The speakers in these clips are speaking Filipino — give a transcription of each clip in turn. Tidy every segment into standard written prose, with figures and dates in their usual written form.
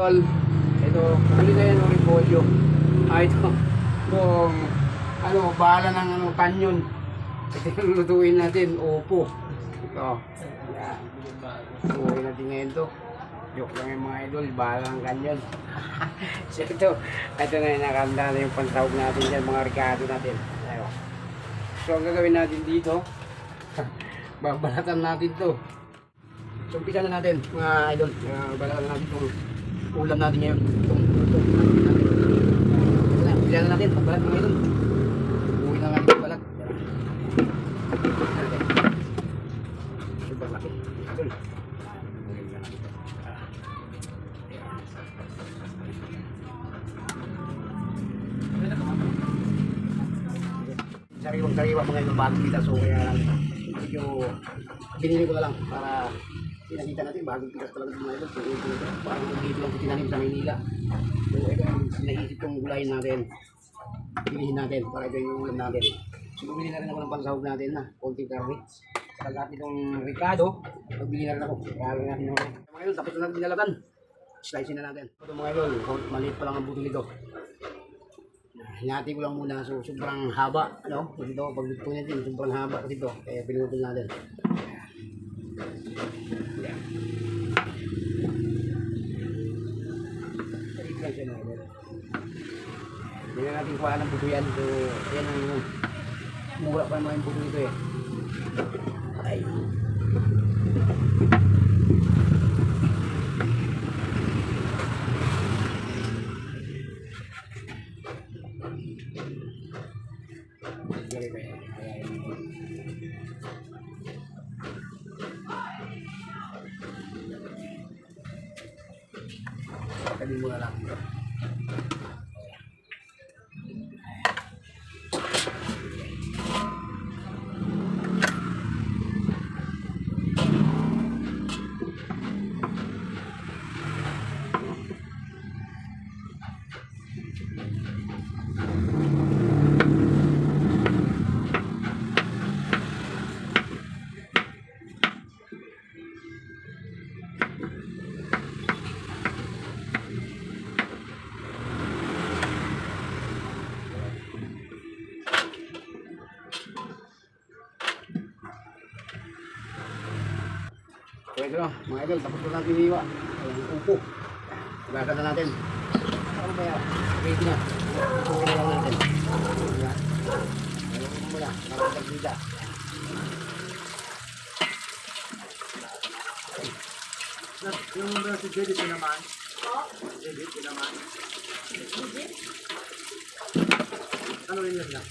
idol. Ito, huli na yan ng repolyo. Ito, itong, bahala ng kanyon. Ito yung lutuin natin, opo. Ito, yan. Lutuin natin ngayon to. Joke lang yung mga idol, bahala ng kanyon. So ito na yung nakanda na yung pansahog natin dyan, mga ricado natin. Ayo. So ang gagawin natin dito, babalatan natin to. So umpisa na natin mga idol, balatan natin itong ulam natin ngayon. Umpisa na natin, pagbalat mga idol. Uwi na natin pagbalat. Super laki, idol. Sariwang-sariwa mga idol bago kita, so kaya lang medyo binili ko na lang para pinakita natin bagong pitas talaga mga idol. So ito parang dito lang tinanim sa Maynila. So ito yung naisip kong gulayin natin, pilihin natin para ito yung ulam natin. So bumili na rin ako ng pansahog natin na konting karne. Sa lahat itong ricado, magbili na rin ako. Kaya natin yung mga idol, tapos na natin dinalatan, slice na natin. Ito mga idol, maliit pa lang ang buto nito. Hinati ko lang muna, so sobrang haba, kasi ito, pag dito natin, sobrang haba kasi ito, kaya pinutol natin. Yan. Sarip lang siya na, hindi na natin kuhaan ng buto yan, so yan ang mura pa naman yung buto nito eh. Ay. Pagkain mo na lang. So ito na, mga idol, tapos na natin hiwa. Ayan, upo. Bagan na natin. Ano ba yan? Ready na. Upo na lang natin. Ayan. Ayan mo muna, nakakagdita. Yung mga si Jedit ko naman. Jedit ko naman. Ano rin yun lang?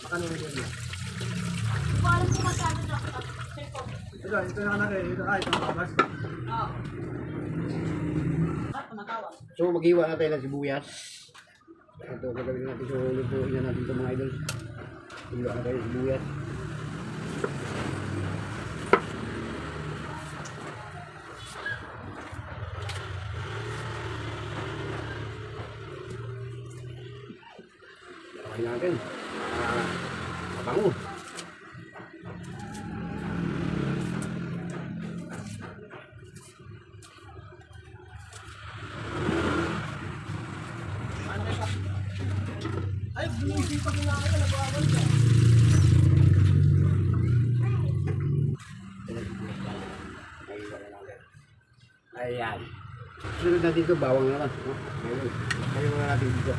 Makano rin yun lang? Walang kumasabi na ako. Ito na natin. Ito ang babas. Oo. Tumatawa. So maghiwa na tayo ng sibuyas. Ito gagawin natin. So lutuin na natin ito mga idol. Hiwa na tayo ng sibuyas. Gawin natin. Mabango. Ay, bumisipag na ako. Nag-aawal ka. Ayan. Sunod natin ito, bawang naman. Ayun na natin dito.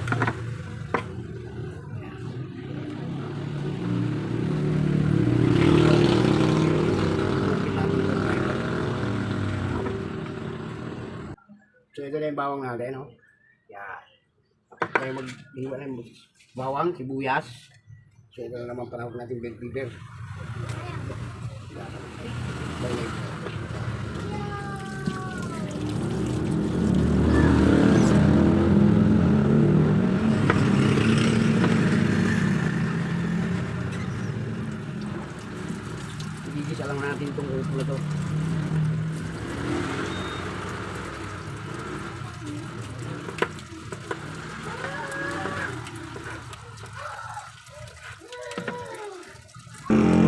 So ito na yung bawang natin, no? Yan. Tayo mag-hiwa na yung bawang, sibuyas. So ito na naman panahon natin bell pepper. Igigisa lang natin itong upo na to.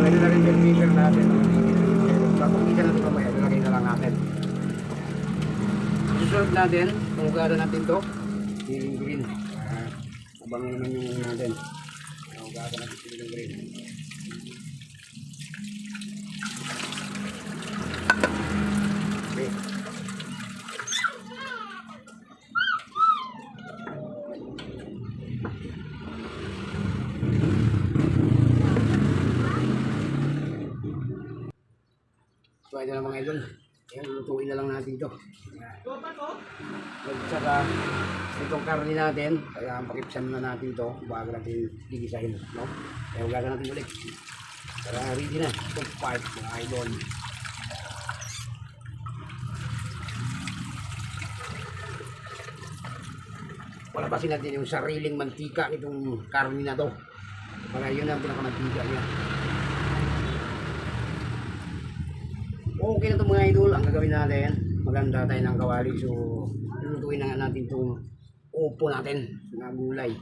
Pwede na rin yung pepper natin. Tapos isa na ito mamaya, nilagay na lang natin. susunod natin, pangugada natin to. Siling green. Abang naman yung natin. Pangugada natin siling green. Okay. So ito na mga idol. Ayan, lutuin na lang natin ito. At saka itong karne natin, kaya pakipsan na natin ito bago natin gigisahin. No? Kaya huwag natin ulit. Para ready na. Itong part mga idol. Palabasin natin yung sariling mantika nitong karne na to. Para yun ang pinakamantika niya. Okay na ito mga idol, ang gagawin natin, maganda tayo ng kawali, so lulutuin na nga natin itong upo natin na gulay.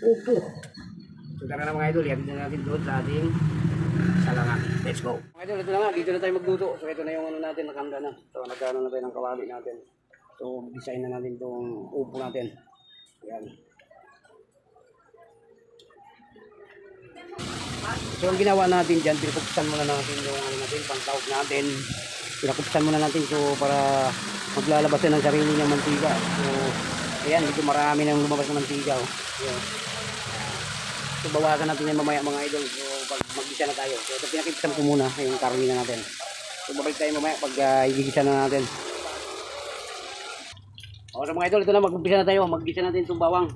Upo! So tara na mga idol, ihatid na natin doon sa ating salangan. Let's go! Mga idol, ito na nga, dito na tayo magluto. So ito na yung ano natin, nakanda na. So nagkano na tayo ng kawali natin. So design na natin itong upo natin. Ayan. So ang ginawa natin dyan, pinakupsan muna natin yung ano natin, pantawag natin. Pinakupsan muna natin so para maglalabas yan ng sarili ng mantika. So ayan, dito marami nang lumabas ng mantika. Oh. So bawasan natin yan mamaya mga idol. So pag mag-gisa na tayo. So ito pinakipsan ko muna yung karne na natin. So babalik tayo mamaya pag igigisa na natin. O so mga idol, ito na mag-umpisa na tayo. Mag-gisa natin itong bawang.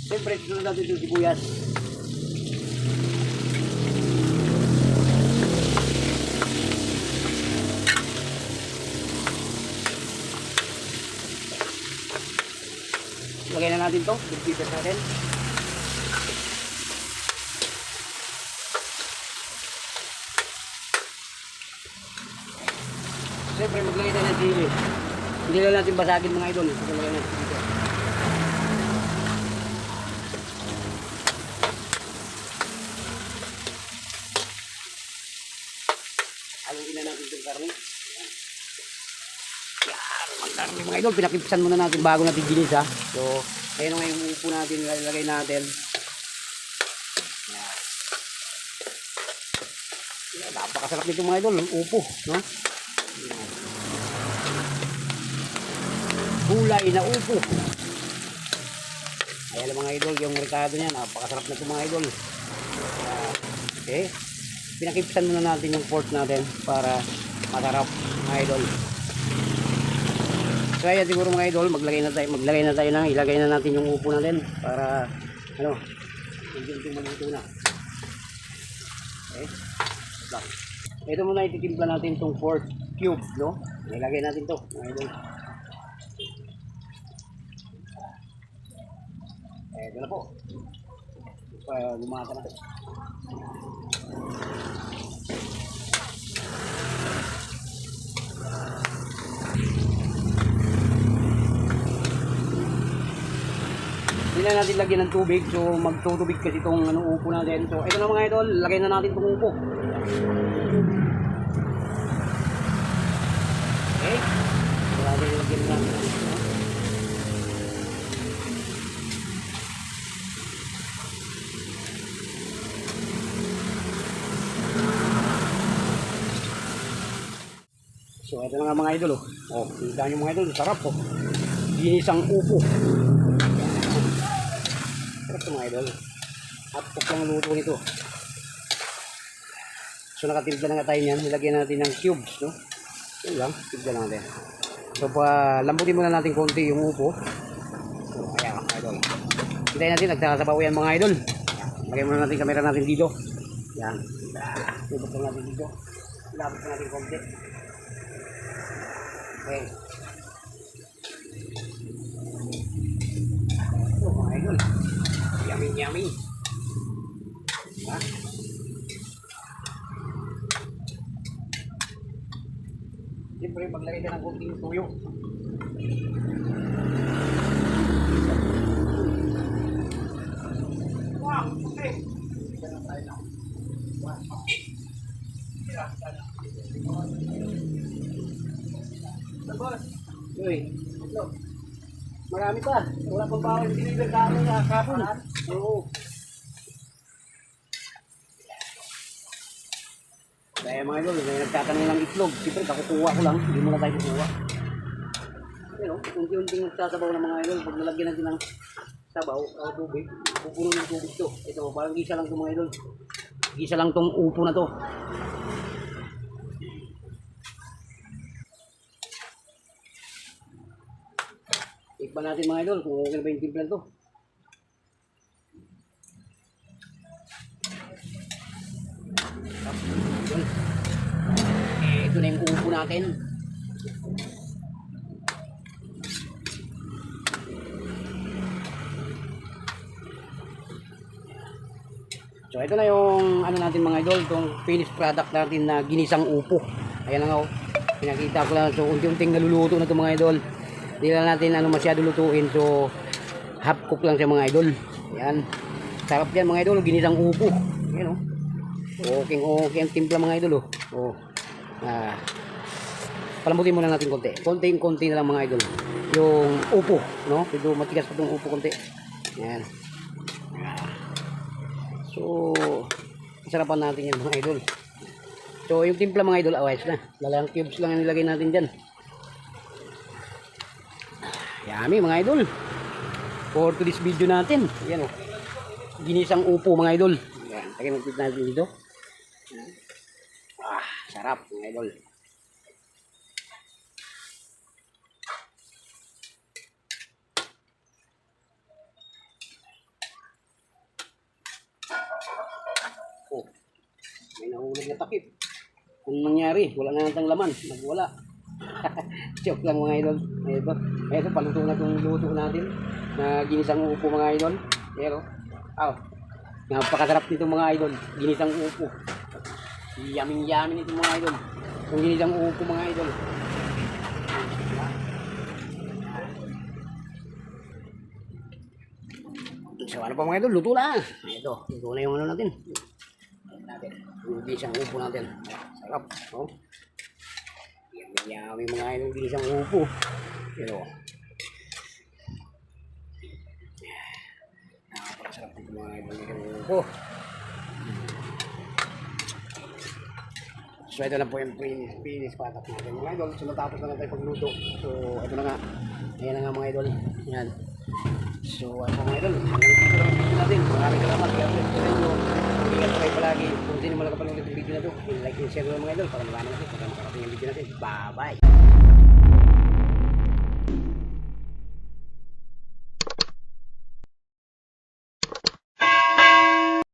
Siyempre, sunod natin yung sibuyas. Lagay na natin to, bigbigas natin. Siyempre, maglagay tayo ng sili. Hindi lang natin basagin mga idol. Maglagay natin dito. Haluin na natin itong karne. Yan, ang karne mga idol. Pinakipsan muna natin bago natin ginis ha. So, ayun nga yung upo natin. Ilalagay natin. Yan. Yan, napakasarap nito mga idol. Upo. No? Yan. Gulay na upo. Ayan mga idol. Yung rekado niya. Napakasarap na ito mga idol. Okay. Pinakipsan muna natin yung pork natin para masarap mga idol. So ayan siguro mga idol, maglagay na tayo ng ilagay na natin yung upo natin para ano, hindi maluto na. Okay. Ito muna ititimpla natin itong pork cube, no? Ilagay natin to mga idol. Ito na po. Lumata na. Hindi na natin lagyan ng tubig, so magtutubig kasi itong ano, upo natin. So ito na mga idol, lagay na natin itong upo. Okay, lagyan natin. So ito na nga mga idol. Oh, kita nyo mga idol, sarap po. Ginisang upo. Sarap ito mga idol. At pok lang luto nito. So nakatimpla na nga tayo niyan. Nilagyan natin ng cubes, no? Yun lang, timpla natin. So lambutin muna natin konti yung upo. So ayan mga idol. Hintayin natin, nagsasabaw yan mga idol. Lagay muna natin kamera natin dito. Yan. Ibot lang natin dito. Ilabot natin konti. Okay. Oh mga idol. Yummy yummy. Ha? Siyempre maglagay ka ng konting tuyo. Wow, okay. nangyari? Marami pa. Wala pang bawal deliver kahapon. Oo. Kaya mga idol, may nagtatanong ng itlog. Siyempre, kakukuha ko lang. Hindi mo na tayo kukuha. Pero, unti-unting nagsasabaw ng mga idol. Pag nalagyan natin ng sabaw o tubig, pupuno ng tubig to. Ito, parang gisa lang to mga idol. Gisa lang tong upo na to. Tikman natin mga idol kung okay na ba yung timpla to. Ito na yung upo natin. So ito na yung ano natin mga idol, itong finished product natin na ginisang upo. Ayan na nga, pinakita ko lang. So unti-unting naluluto na ito mga idol. Hindi lang natin ano masyado lutuin. So half cook lang siya mga idol. Ayan. Sarap yan mga idol, ginisang upo. Ayan o. Okay ang timpla mga idol oh. Palambutin muna natin konti. Konti na lang mga idol. Yung upo, no? Medyo matigas pa itong upo konti. Ayan. So, sarapan natin yan mga idol. So, yung timpla mga idol, awais na. Lalang cubes lang ang nilagay natin dyan. Yummy mga idol. For today's video natin. Ayan o. Ginisang upo mga idol. Ayan. Tagay mag-tip natin dito. Sarap mga idol. Oh, may nahulog na takip. Kung nangyari, wala na natang laman. Nagwala. Joke lang mga idol. Ito, paluto na itong luto natin. Na ginisang upo mga idol. Pero, napakasarap nito mga idol. Ginisang upo. Yummy nito mga idol. Kung ginisang upo mga idol. So ano pa mga idol, luto na. Ito, luto na yung ano natin. Yung ginisang upo natin. Sarap. Oh. Yummy mga idol, ginisang upo. Pero, napakasarap nito mga idol. Ginisang upo. So ito na po yung finish product natin mga idol. So natapos na lang tayo pagluto. So ito na nga. Ayan na nga mga idol. Yan. So ano mga idol. Hanggang dito lang ang video natin. Maraming salamat. Kaya po sa inyo. Ingat po kayo palagi. Kung sino malakapanood yung video na ito, like and share lang mga idol para marami natin. Para makarating yung video natin. Bye bye.